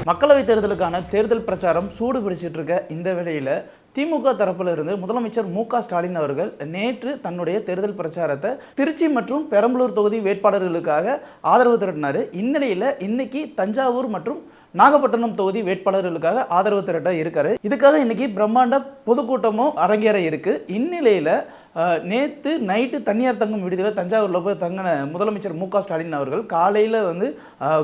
மக்களவைத் தேர்தலுக்கான தேர்தல் பிரச்சாரம் சூடு பிடிச்சிட்டு இருக்க இந்த வேளையில் திமுக தரப்பிலிருந்து முதலமைச்சர் மு.க.ஸ்டாலின் அவர்கள் நேற்று தன்னுடைய தேர்தல் பிரச்சாரத்தை திருச்சி மற்றும் பெரம்பலூர் தொகுதி வேட்பாளர்களுக்காக ஆதரவு திரட்டினார். இந்நிலையில் இன்னைக்கு தஞ்சாவூர் மற்றும் நாகப்பட்டினம் தொகுதி வேட்பாளர்களுக்காக ஆதரவு திரட்ட இருக்காரு. இதுக்காக இன்னைக்கு பிரம்மாண்ட பொதுக்கூட்டமும் அரங்கேற இருக்கு. இந்நிலையில் நேற்று நைட்டு தனியார் தங்கும் விடுதியில் தஞ்சாவூரில் போய் தங்கின முதலமைச்சர் மு.க.ஸ்டாலின் அவர்கள் காலையில்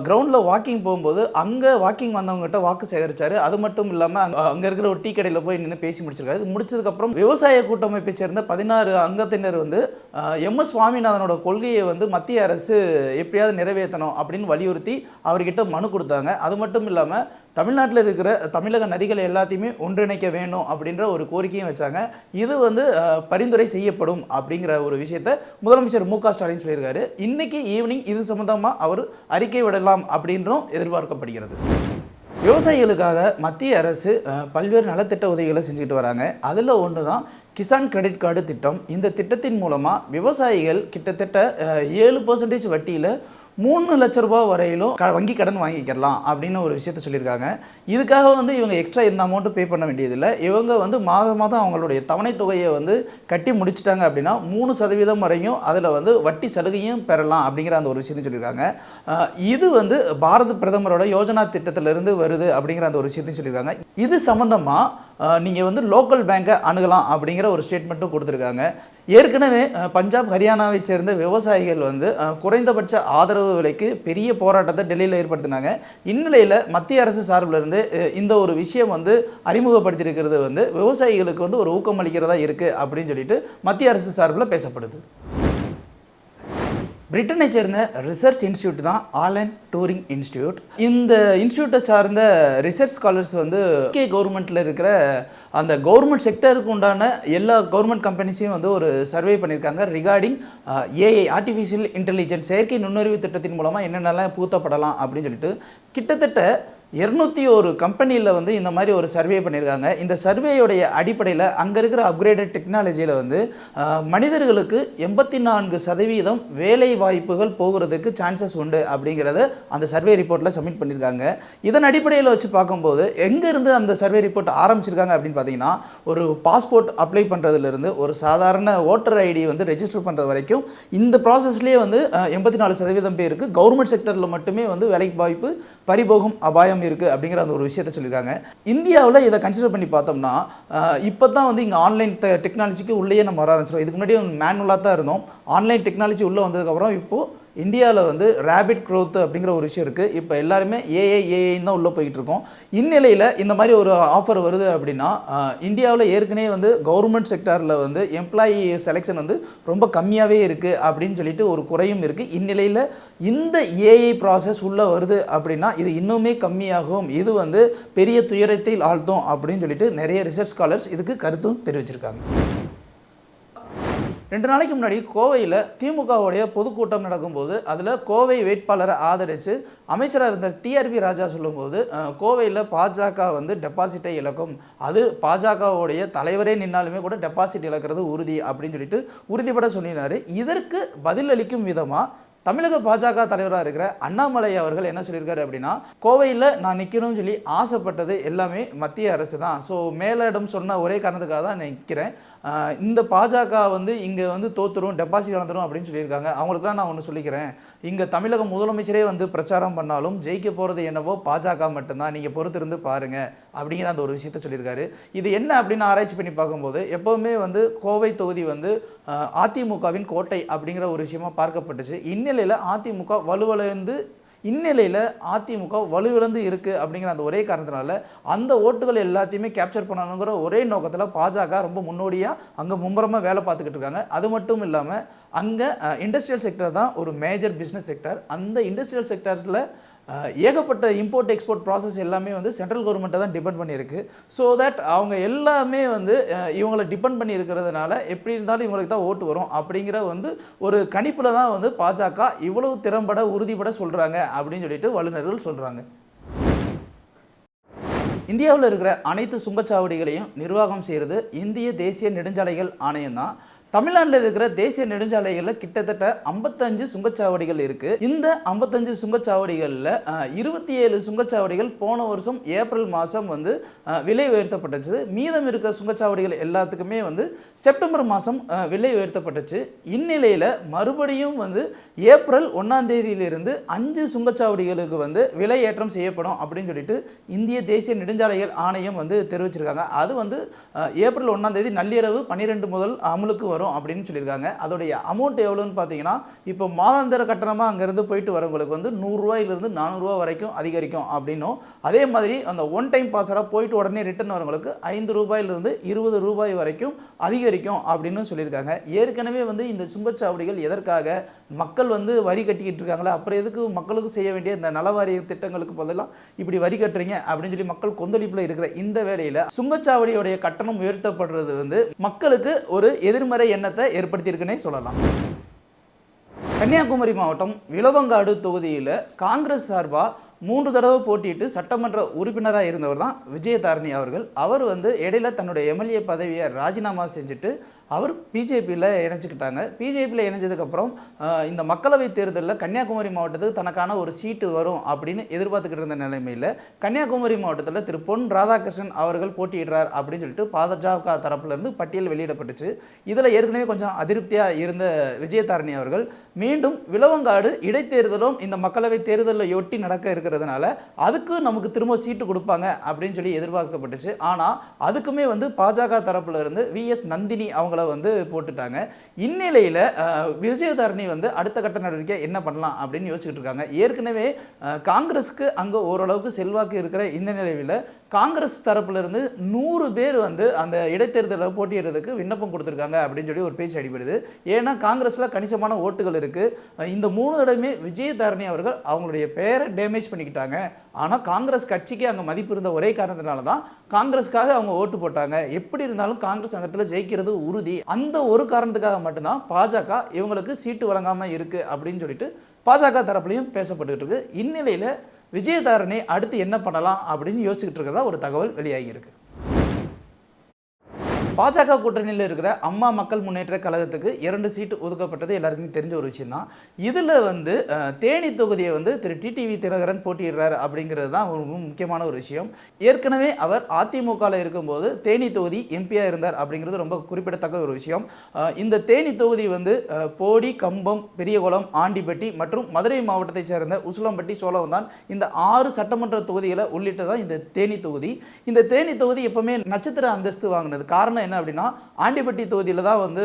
கிரவுண்டில் வாக்கிங் போகும்போது அங்கே வாக்கிங் வந்தவங்ககிட்ட வாக்கு சேகரித்தார். அது மட்டும் இல்லாமல் அங்கே இருக்கிற ஒரு டீ கடையில் போய் நின்று பேசி முடிச்சிருக்காரு. இது முடிச்சதுக்கப்புறம் விவசாய கூட்டமைப்பை சேர்ந்த 16 அங்கத்தினர் எம்.எஸ். சுவாமிநாதனோட கொள்கையை மத்திய அரசு எப்படியாவது நிறைவேற்றணும் அப்படின்னு வலியுறுத்தி அவர்கிட்ட மனு கொடுத்தாங்க. அது மட்டும் இல்லாமல் தமிழ்நாட்டில் இருக்கிற தமிழக நதிகள் எல்லாத்தையுமே ஒன்றிணைக்க வேணும் அப்படின்ற ஒரு கோரிக்கையும் வச்சாங்க. இது பரிந்துரை செய்யப்படும் அப்படிங்கிற ஒரு விஷயத்தை முதலமைச்சர் மு.க.ஸ்டாலின் சொல்லியிருக்காரு. இன்னைக்கு ஈவினிங் இது சம்பந்தமாக அவர் அறிக்கை விடலாம் அப்படின்றும் எதிர்பார்க்கப்படுகிறது. விவசாயிகளுக்காக மத்திய அரசு பல்வேறு நலத்திட்ட உதவிகளை செஞ்சுட்டு வராங்க. அதில் ஒன்று தான் கிசான் கிரெடிட் கார்டு திட்டம். இந்த திட்டத்தின் மூலமாக விவசாயிகள் கிட்டத்தட்ட 7% வட்டியில் 3 லட்ச ரூபாய் வரையிலும் வங்கி கடன் வாங்கிக்கலாம் அப்படின்னு ஒரு விஷயத்த சொல்லியிருக்காங்க. இதுக்காக இவங்க எக்ஸ்ட்ரா இந்த அமௌண்ட்டு பே பண்ண வேண்டியதில்லை. இவங்க மாதம் அவங்களுடைய தவணை தொகையை கட்டி முடிச்சிட்டாங்க அப்படின்னா 3% வரையும் அதில் வட்டி சலுகையும் பெறலாம் அப்படிங்கிற அந்த ஒரு விஷயத்தையும் சொல்லியிருக்காங்க. இது பாரத பிரதமரோட யோஜனா திட்டத்திலிருந்து வருது அப்படிங்கிற அந்த ஒரு விஷயத்தையும் சொல்லியிருக்காங்க. இது சம்மந்தமாக நீங்கள் லோக்கல் பேங்கை அணுகலாம் அப்படிங்கிற ஒரு ஸ்டேட்மெண்ட்டும் கொடுத்துருக்காங்க. ஏற்கனவே பஞ்சாப் ஹரியானாவை சேர்ந்த விவசாயிகள் குறைந்தபட்ச ஆதரவு விலைக்கு பெரிய போராட்டத்தை டெல்லியில் ஏற்படுத்தினாங்க. இந்நிலையில் மத்திய அரசு சார்பில் இருந்து இந்த ஒரு விஷயம் அறிமுகப்படுத்தியிருக்கிறது விவசாயிகளுக்கு ஒரு ஊக்கம் அளிக்கிறதா இருக்குது அப்படின்னு சொல்லிட்டு மத்திய அரசு சார்பில் பேசப்படுது. பிரிட்டனை சேர்ந்த ரிசர்ச் இன்ஸ்டியூட் தான் ஆலன் டூரிங் இன்ஸ்டியூட். இந்த இன்ஸ்டியூட்டை சார்ந்த ரிசர்ச் ஸ்காலர்ஸ் கவர்மெண்ட்டில் இருக்கிற அந்த கவர்மெண்ட் செக்டருக்கு உண்டான எல்லா கவர்மெண்ட் கம்பெனிஸையும் ஒரு சர்வே பண்ணியிருக்காங்க. ரிகார்டிங் ஏஐ ஆர்டிஃபிஷியல் இன்டெலிஜென்ஸ் செயற்கை நுண்ணறிவு திட்டத்தின் மூலமாக என்னென்னலாம் பூத்தப்படலாம் அப்படின்னு சொல்லிட்டு கிட்டத்தட்ட 201 கம்பெனியில் இந்த மாதிரி ஒரு சர்வே பண்ணியிருக்காங்க. இந்த சர்வேயோடைய அடிப்படையில் அங்கே இருக்கிற அப்கிரேடட் டெக்னாலஜியில் மனிதர்களுக்கு 84% வேலை வாய்ப்புகள் போகிறதுக்கு சான்சஸ் உண்டு அப்படிங்கிறத அந்த சர்வே ரிப்போர்ட்டில் சப்மிட் பண்ணியிருக்காங்க. இதன் அடிப்படையில் வச்சு பார்க்கும்போது எங்கேருந்து அந்த சர்வே ரிப்போர்ட் ஆரம்பிச்சிருக்காங்க அப்படின்னு பார்த்தீங்கன்னா, ஒரு பாஸ்போர்ட் அப்ளை பண்ணுறதுலேருந்து ஒரு சாதாரண ஓட்டர் ஐடி ரெஜிஸ்டர் பண்ணுறது வரைக்கும் இந்த ப்ராசஸ்லேயே 84% பேருக்கு கவர்மெண்ட் செக்டரில் மட்டுமே வேலைக்கு வாய்ப்பு பறிபோகும் அபாயம் இருக்குது அப்படிங்கிற அந்த ஒரு விஷயத்தை சொல்லியிருக்காங்க. இந்தியாவில் இதை கன்சிடர் பண்ணி பார்த்தோம்னா இப்போ தான் இங்கே ஆன்லைன் டெக்னாலஜிக்கு உள்ளே நம்ம வர ஆரம்பிச்சிடும். இதுக்கு முன்னாடி மேனுவலாக தான் இருந்தோம். ஆன்லைன் டெக்னாலஜி உள்ளே வந்ததுக்கப்புறம் இப்போது இந்தியாவில் ரேபிட் க்ரோத் அப்படிங்கிற ஒரு விஷயம் இருக்குது. இப்போ எல்லாருமே ஏஐன்னு தான் உள்ளே போய்கிட்டு இருக்கோம். இந்நிலையில் இந்த மாதிரி ஒரு ஆஃபர் வருது அப்படின்னா இந்தியாவில் ஏற்கனவே கவர்மெண்ட் செக்டாரில் எம்ப்ளாயி செலெக்ஷன் ரொம்ப கம்மியாகவே இருக்குது அப்படின்னு சொல்லிட்டு ஒரு குறையும் இருக்குது. இந்நிலையில் இந்த ஏஐ ப்ராசஸ் உள்ளே வருது அப்படின்னா இது இன்னுமே கம்மியாகும், இது பெரிய துயரத்தில் ஆழ்த்தும் அப்படின்னு சொல்லிட்டு நிறைய ரிசர்ச் ஸ்காலர்ஸ் இதுக்கு கருத்தும் தெரிவிச்சிருக்காங்க. 2 நாளைக்கு முன்னாடி கோவையில் திமுகவுடைய பொதுக்கூட்டம் நடக்கும்போது அதில் கோவை வேட்பாளரை ஆதரித்து அமைச்சராக இருந்த டிஆர்பி ராஜா சொல்லும்போது கோவையில் பாஜக டெபாசிட்டை இழக்கும், அது பாஜகவுடைய தலைவரே நின்னாலுமே கூட டெபாசிட் இழக்கிறது உறுதி அப்படின்னு சொல்லிட்டு உறுதிப்பட சொல்லினார். இதற்கு பதிலளிக்கும் விதமாக தமிழக பாஜக தலைவராக இருக்கிற அண்ணாமலை அவர்கள் என்ன சொல்லியிருக்காரு அப்படின்னா, கோவையில் நான் நிற்கணும்னு சொல்லி ஆசைப்பட்டது எல்லாமே மத்திய அரசு தான். ஸோ மேலிடம் சொன்ன ஒரே காரணத்துக்காக தான் நிற்கிறேன். இந்த பாஜக இங்கே தோற்றுரும், டெபாசிட் இழந்துரும் அப்படின்னு சொல்லியிருக்காங்க. அவங்களுக்குலாம் நான் ஒன்று சொல்லிக்கிறேன், இங்கே தமிழக முதலமைச்சரே பிரச்சாரம் பண்ணாலும் ஜெயிக்க போகிறது என்னவோ பாஜக மட்டும்தான், நீங்கள் பொறுத்திருந்து பாருங்கள் அப்படிங்கிற அந்த ஒரு விஷயத்த சொல்லியிருக்காரு. இது என்ன அப்படின்னு ஆராய்ச்சி பண்ணி பார்க்கும்போது எப்போவுமே கோவை தொகுதி அதிமுகவின் கோட்டை அப்படிங்கிற ஒரு விஷயமா பார்க்கப்பட்டுச்சு. இந்நிலையில் அதிமுக வலுவிழந்து இருக்குது அப்படிங்கிற அந்த ஒரே காரணத்தினால அந்த ஓட்டுகள் எல்லாத்தையுமே கேப்சர் பண்ணணுங்கிற ஒரே நோக்கத்தில் பாஜக ரொம்ப முன்னோடியாக அங்கே மும்முரமாக வேலை பார்த்துக்கிட்டு இருக்காங்க. அது மட்டும் இல்லாமல் அங்கே இண்டஸ்ட்ரியல் செக்டர் தான் ஒரு மேஜர் பிஸ்னஸ் செக்டர். அந்த இண்டஸ்ட்ரியல் செக்டர்ஸில் ஏகப்பட்ட இம்போர்ட் எக்ஸ்போர்ட் ப்ராசஸ் எல்லாமே சென்ட்ரல் கவர்மெண்ட்டை தான் டிபெண்ட் பண்ணியிருக்கு. ஸோ தட் அவங்க எல்லாமே இவங்களை டிபெண்ட் பண்ணி இருக்கிறதுனால எப்படி இருந்தாலும் இவங்களுக்கு தான் ஓட்டு வரும் அப்படிங்கிற ஒரு கணிப்பில் தான் பாஜக இவ்வளவு திறம்பட உறுதிப்பட சொல்கிறாங்க அப்படின்னு சொல்லிட்டு வல்லுநர்கள் சொல்கிறாங்க. இந்தியாவில் இருக்கிற அனைத்து சுங்கச்சாவடிகளையும் நிர்வாகம் செய்கிறது இந்திய தேசிய நெடுஞ்சாலைகள் ஆணையம் தான். தமிழ்நாட்டில் இருக்கிற தேசிய நெடுஞ்சாலைகளில் கிட்டத்தட்ட 55 சுங்கச்சாவடிகள் இருக்கு. இந்த 55 சுங்கச்சாவடிகளில் 27 சுங்கச்சாவடிகள் போன வருஷம் ஏப்ரல் மாதம் வந்து விலை உயர்த்தப்பட்டுச்சு. மீதம் இருக்கிற சுங்கச்சாவடிகள் எல்லாத்துக்குமே வந்து செப்டம்பர் மாதம் விலை உயர்த்தப்பட்டுச்சு. இந்நிலையில் மறுபடியும் வந்து ஏப்ரல் 1ஆம் தேதியிலிருந்து 5 சுங்கச்சாவடிகளுக்கு வந்து விலை ஏற்றம் செய்யப்படும் அப்படின்னு சொல்லிட்டு இந்திய தேசிய நெடுஞ்சாலைகள் ஆணையம் வந்து தெரிவிச்சிருக்காங்க. அது வந்து ஏப்ரல் 1ஆம் தேதி நள்ளிரவு 12 முதல் அமலுக்கு வரும் அப்படின்னு சொல்லியிருக்காங்க. அதோடைய அமௌண்ட் எவ்வளோன்னு பார்த்தீங்கன்னா, இப்போ மாதாந்திர கட்டணமாக அங்கேருந்து போயிட்டு வரவங்களுக்கு வந்து 100 ரூபாயிலிருந்து 400 ரூபா வரைக்கும் அதிகரிக்கும் அப்படின்னும், அதே மாதிரி அந்த ஒன் டைம் பாஸராக போயிட்டு உடனே ரிட்டர்ன் வரவங்களுக்கு 5 ரூபாயிலிருந்து 20 ரூபாய் வரைக்கும் அதிகரிக்கும் அப்படின்னு சொல்லியிருக்காங்க. ஏற்கனவே வந்து இந்த சுங்கச்சாவடிகள் எதற்காக மக்கள் வந்து வரி கட்டிக்கிட்டு இருக்காங்களா, அப்புறம் எதுக்கு மக்களுக்கு செய்ய வேண்டிய இந்த நலவாரிய திட்டங்களுக்கு பதிலாக இப்படி வரி கட்டுறீங்க அப்படின்னு சொல்லி மக்கள் கொந்தளிப்பில் இருக்கிற இந்த வேளையில் சுங்கச்சாவடியோடைய கட்டணம் உயர்த்தப்படுறது வந்து மக்களுக்கு ஒரு எதிர்மறை எண்ணத்தை ஏற்படுத்தியிருக்குன்னே சொல்லலாம். கன்னியாகுமரி மாவட்டம் விளவங்காடு தொகுதியில் காங்கிரஸ் சார்பாக 3 தடவை போட்டியிட்டு சட்டமன்ற உறுப்பினராக இருந்தவர் தான் விஜயதாரணி அவர்கள். அவர் வந்து இடையில தன்னுடைய எம்எல்ஏ பதவியை ராஜினாமா செஞ்சுட்டு அவர் பிஜேபியில் இணைச்சிக்கிட்டாங்க. பிஜேபியில் இணைஞ்சதுக்கப்புறம் இந்த மக்களவை தேர்தலில் கன்னியாகுமரி மாவட்டத்துக்கு தனக்கான ஒரு சீட்டு வரும் அப்படின்னு எதிர்பார்த்துக்கிட்டு இருந்த நிலைமையில் கன்னியாகுமரி மாவட்டத்தில் திரு பொன் ராதாகிருஷ்ணன் அவர்கள் போட்டியிடுறார் அப்படின்னு சொல்லிட்டு பாஜக தரப்புலேருந்து பட்டியல் வெளியிடப்பட்டுச்சு. இதில் ஏற்கனவே கொஞ்சம் அதிருப்தியாக இருந்த விஜயதாரணி அவர்கள் மீண்டும் விளவங்காடு இடைத்தேர்தலும் இந்த மக்களவை தேர்தலில் ஒட்டி நடக்க இருக்கிறதுனால அதுக்கு நமக்கு திரும்ப சீட்டு கொடுப்பாங்க அப்படின்னு சொல்லி எதிர்பார்க்கப்பட்டுச்சு. ஆனால் அதுக்குமே வந்து பாஜக தரப்புல இருந்து விஎஸ் நந்தினி அவங்கள வந்து போட்டுட்டாங்க. இந்நிலையில் விஜயதாரணி வந்து அடுத்த கட்ட நடவடிக்கை என்ன பண்ணலாம் அப்படின்னு யோசிச்சுட்டு இருக்காங்க. ஏற்கனவே காங்கிரஸுக்கு அங்கே ஓரளவுக்கு செல்வாக்கு இருக்கிற இந்த நிலையில் காங்கிரஸ் தரப்புல இருந்து 100 பேர் வந்து அந்த இடைத்தேர்தலில் போட்டியிடுறதுக்கு விண்ணப்பம் கொடுத்துருக்காங்க அப்படின்னு சொல்லி ஒரு பேச்சு அடிபடுது. ஏன்னா காங்கிரஸில் கணிசமான ஓட்டுகள் இருக்குது. இந்த 3 தடவையுமே விஜயதாரணி அவர்கள் அவங்களுடைய பெயரை டேமேஜ் பண்ணிக்கிட்டாங்க. ஆனால் காங்கிரஸ் கட்சிக்கு அங்கே மதிப்பு இருந்த ஒரே காரணத்தினால தான் காங்கிரஸுக்காக அவங்க ஓட்டு போட்டாங்க. எப்படி இருந்தாலும் காங்கிரஸ் அந்த இடத்துல ஜெயிக்கிறது உறுதி. அந்த ஒரு காரணத்துக்காக மட்டும்தான் பாஜக இவங்களுக்கு சீட்டு வழங்காமல் இருக்குது அப்படின்னு சொல்லிட்டு பாஜக தரப்புலையும் பேசப்பட்டு இருக்கு. இந்நிலையில் விஜயதாரணி அடுத்து என்ன பண்ணலாம் அப்படின்னு யோசிச்சுக்கிட்டு இருக்கிறதா ஒரு தகவல் வெளியாகி இருக்கு. பாஜக கூட்டணியில் இருக்கிற அம்மா மக்கள் முன்னேற்ற கழகத்துக்கு 2 சீட்டு ஒதுக்கப்பட்டது எல்லாருக்குமே தெரிஞ்ச ஒரு விஷயம் தான். இதில் வந்து தேனி தொகுதியை வந்து திரு டிடிவி தினகரன் போட்டியிடுறாரு அப்படிங்கிறது தான் ஒரு முக்கியமான ஒரு விஷயம். ஏற்கனவே அவர் அதிமுகவில் இருக்கும்போது தேனி தொகுதி எம்பியாக இருந்தார் அப்படிங்கிறது ரொம்ப குறிப்பிடத்தக்க ஒரு விஷயம். இந்த தேனி தொகுதி வந்து போடி, கம்பம், பெரியகுளம், ஆண்டிப்பட்டி மற்றும் மதுரை மாவட்டத்தைச் சேர்ந்த உசிலம்பட்டி, சோழவந்தான் இந்த 6 சட்டமன்ற தொகுதிகளை உள்ளிட்டதான் இந்த தேனி தொகுதி. இந்த தேனி தொகுதி எப்பவுமே நட்சத்திர அந்தஸ்து வாங்கினது. காரணம் என்ன அப்படின்னா, ஆண்டிப்பட்டி தொகுதியில் தான் வந்து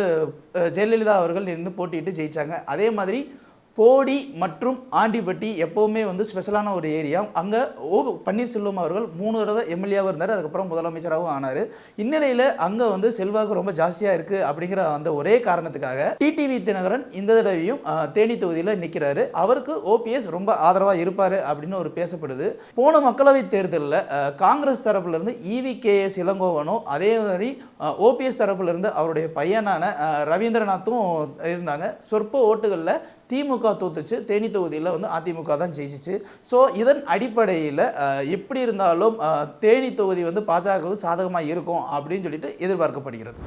ஜெயலலிதா அவர்கள் நின்று போட்டிட்டு ஜெயிச்சாங்க. அதே மாதிரி போடி மற்றும் ஆண்டிப்பட்டி எப்போவுமே வந்து ஸ்பெஷலான ஒரு ஏரியா. அங்கே பன்னீர்செல்வம் அவர்கள் 3 தடவை எம்எல்ஏவாக இருந்தார். அதுக்கப்புறம் முதலமைச்சராகவும் ஆனார். இந்நிலையில் அங்கே வந்து செல்வாக்கு ரொம்ப ஜாஸ்தியாக இருக்குது அப்படிங்கிற அந்த ஒரே காரணத்துக்காக டிடிவி தினகரன் இந்த தடவையும் தேனி தொகுதியில் நிற்கிறாரு. அவருக்கு ஓபிஎஸ் ரொம்ப ஆதரவாக இருப்பார் அப்படின்னு ஒரு பேசப்படுது. போன மக்களவை தேர்தலில் காங்கிரஸ் தரப்புலேருந்து EVKS இளங்கோவனும் அதே மாதிரி ஓபிஎஸ் தரப்புலேருந்து அவருடைய பையனான ரவீந்திரநாத்தும் இருந்தாங்க. சொற்ப ஓட்டுகளில் திமுக தோத்துச்சு. தேனி தொகுதியில் வந்து அதிமுக தான் ஜெயிச்சிச்சு. ஸோ இதன் அடிப்படையில் எப்படி இருந்தாலும் தேனி தொகுதி வந்து பாஜகவுக்கு சாதகமாக இருக்கும் அப்படின்னு சொல்லிட்டு எதிர்பார்க்கப்படுகிறது.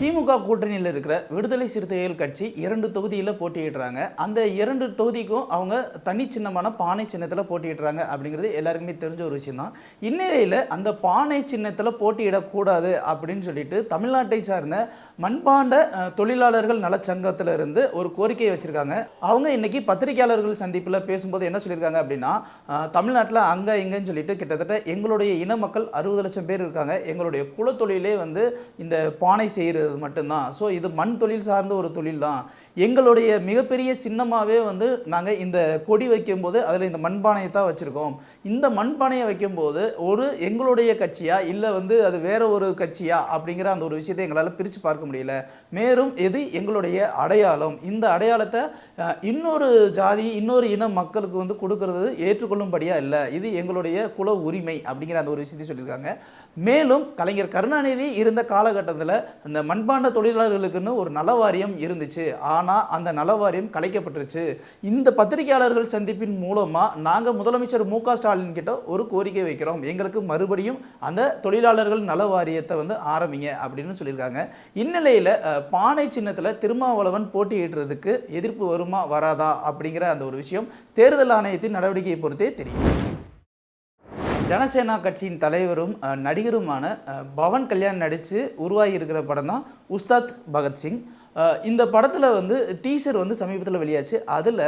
திமுக கூட்டணியில் இருக்கிற விடுதலை சிறுத்தைகள் கட்சி 2 தொகுதியில் போட்டியிடுறாங்க. அந்த 2 தொகுதிக்கும் அவங்க தனி சின்னமான பானை சின்னத்தில் போட்டியிடுறாங்க அப்படிங்கிறது எல்லாருக்குமே தெரிஞ்ச ஒரு விஷயம் தான். இந்நிலையில் அந்த பானை சின்னத்தில் போட்டியிடக்கூடாது அப்படின்னு சொல்லிட்டு தமிழ்நாட்டை சார்ந்த மண்பாண்ட தொழிலாளர்கள் நலச்சங்கத்தில் இருந்து ஒரு கோரிக்கையை வச்சுருக்காங்க. அவங்க இன்னைக்கு பத்திரிகையாளர்கள் சந்திப்பில் பேசும்போது என்ன சொல்லியிருக்காங்க அப்படின்னா, தமிழ்நாட்டில் அங்கே இங்கேன்னு சொல்லிட்டு கிட்டத்தட்ட எங்களுடைய இன மக்கள் 60 லட்சம் பேர் இருக்காங்க. எங்களுடைய குலத்தொழிலே வந்து இந்த பானை செய்கிறது மட்டும்தான். ஸோ இது மண் தொழில் சார்ந்த ஒரு தொழில் தான். எங்களுடைய மிகப்பெரிய சின்னமாகவே வந்து நாங்கள் இந்த கொடி வைக்கும்போது அதில் இந்த மண்பானையை தான் வச்சுருக்கோம். இந்த மண்பானையை வைக்கும்போது ஒரு எங்களுடைய கட்சியா இல்லை வந்து அது வேற ஒரு கட்சியா அப்படிங்கிற அந்த ஒரு விஷயத்தை எங்களால் பிரித்து பார்க்க முடியல. மேலும் எது எங்களுடைய அடையாளம், இந்த அடையாளத்தை இன்னொரு ஜாதி இன்னொரு இன மக்களுக்கு வந்து கொடுக்கறது ஏற்றுக்கொள்ளும்படியாக இல்லை. இது எங்களுடைய குல உரிமை அப்படிங்கிற அந்த ஒரு விஷயத்தை சொல்லியிருக்காங்க. மேலும் கலைஞர் கருணாநிதி இருந்த காலகட்டத்தில் அந்த மண்பாண்ட தொழிலாளர்களுக்குன்னு ஒரு நல வாரியம் இருந்துச்சு. ஆனால் அந்த நல வாரியம் கலைக்கப்பட்டுருச்சு. இந்த பத்திரிகையாளர்கள் சந்திப்பின் மூலமாக நாங்கள் முதலமைச்சர் மு.க.ஸ்டாலின் கிட்ட ஒரு கோரிக்கை வைக்கிறோம், எங்களுக்கு மறுபடியும் அந்த தொழிலாளர்கள் நல வாரியத்தை ஆரம்பிங்க அப்படின்னு சொல்லியிருக்காங்க. இந்நிலையில் பானை சின்னத்தில் திருமாவளவன் போட்டியிடுறதுக்கு எதிர்ப்பு வருமா வராதா அப்படிங்கிற அந்த ஒரு விஷயம் தேர்தல் ஆணையத்தின் நடவடிக்கையை பொறுத்தே தெரியும். ஜனசேனா கட்சியின் தலைவரும் நடிகருமான பவன் கல்யாண் நடித்து உருவாகி இருக்கிற படம் தான் உஸ்தாத் பகத்சிங். இந்த படத்தில் டீசர் சமீபத்தில் வெளியாச்சு. அதில்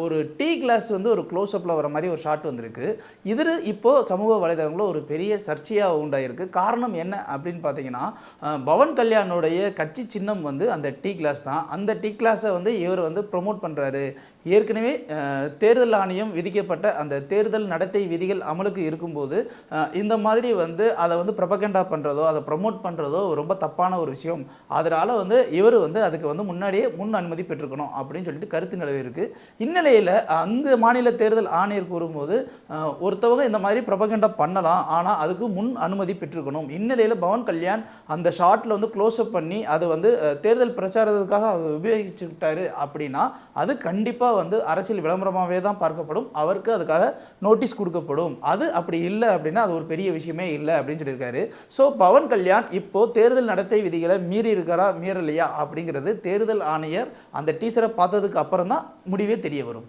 ஒரு டீ கிளாஸ் ஒரு க்ளோஸ்அப்பில் வர மாதிரி ஒரு ஷாட் வந்திருக்கு. இது இப்போது சமூக வலைதளங்களில் ஒரு பெரிய சர்ச்சையாக உண்டாயிருக்கு. காரணம் என்ன அப்படின்னு பார்த்தீங்கன்னா, பவன் கல்யாணுடைய கட்சி சின்னம் அந்த டீ கிளாஸ் தான். அந்த டீ கிளாஸை இவர் ப்ரொமோட் பண்ணுறாரு. ஏற்கனவே தேர்தல் ஆணையம் விதிக்கப்பட்ட அந்த தேர்தல் நடத்தை விதிகள் அமலுக்கு இருக்கும்போது இந்த மாதிரி அதை ப்ரொபகண்டா பண்ணுறதோ அதை ப்ரமோட் பண்ணுறதோ ரொம்ப தப்பான ஒரு விஷயம். அதனால் இவர் அதுக்கு முன்னாடியே முன் அனுமதி பெற்றுக்கணும் அப்படின்னு சொல்லிட்டு கருத்து நிலவி இருக்குது. இந்நிலையில் அந்த மாநில தேர்தல் ஆணையர் கூறும்போது ஒருத்தவங்க இந்த மாதிரி ப்ரொபகண்டா பண்ணலாம், ஆனால் அதுக்கு முன் அனுமதி பெற்றுக்கணும். இந்நிலையில் பவன் கல்யாண் அந்த ஷாட்டில் க்ளோஸ்அப் பண்ணி அது தேர்தல் பிரச்சாரத்துக்காக அவர் உபயோகிச்சுக்கிட்டாரு அப்படின்னா அது கண்டிப்பாக அரசியல் விளம்பரமாகவே தான் பார்க்கப்படும். அவருக்கு அதுக்காக நோட்டீஸ் கொடுக்கப்படும். அது அப்படி இல்லை அப்படின்னா அது ஒரு பெரிய விஷயமே இல்லை அப்படின்னு சொல்லியிருக்காரு. ஸோ பவன் கல்யாண் இப்போது தேர்தல் நடத்தை விதிகளை மீறி இருக்காரா மீறலையா அப்படிங்கிறது தேர்தல் ஆணையர் அந்த டீசரை பார்த்ததுக்கு அப்புறம் தான் முடிவே தெரிய வரும்.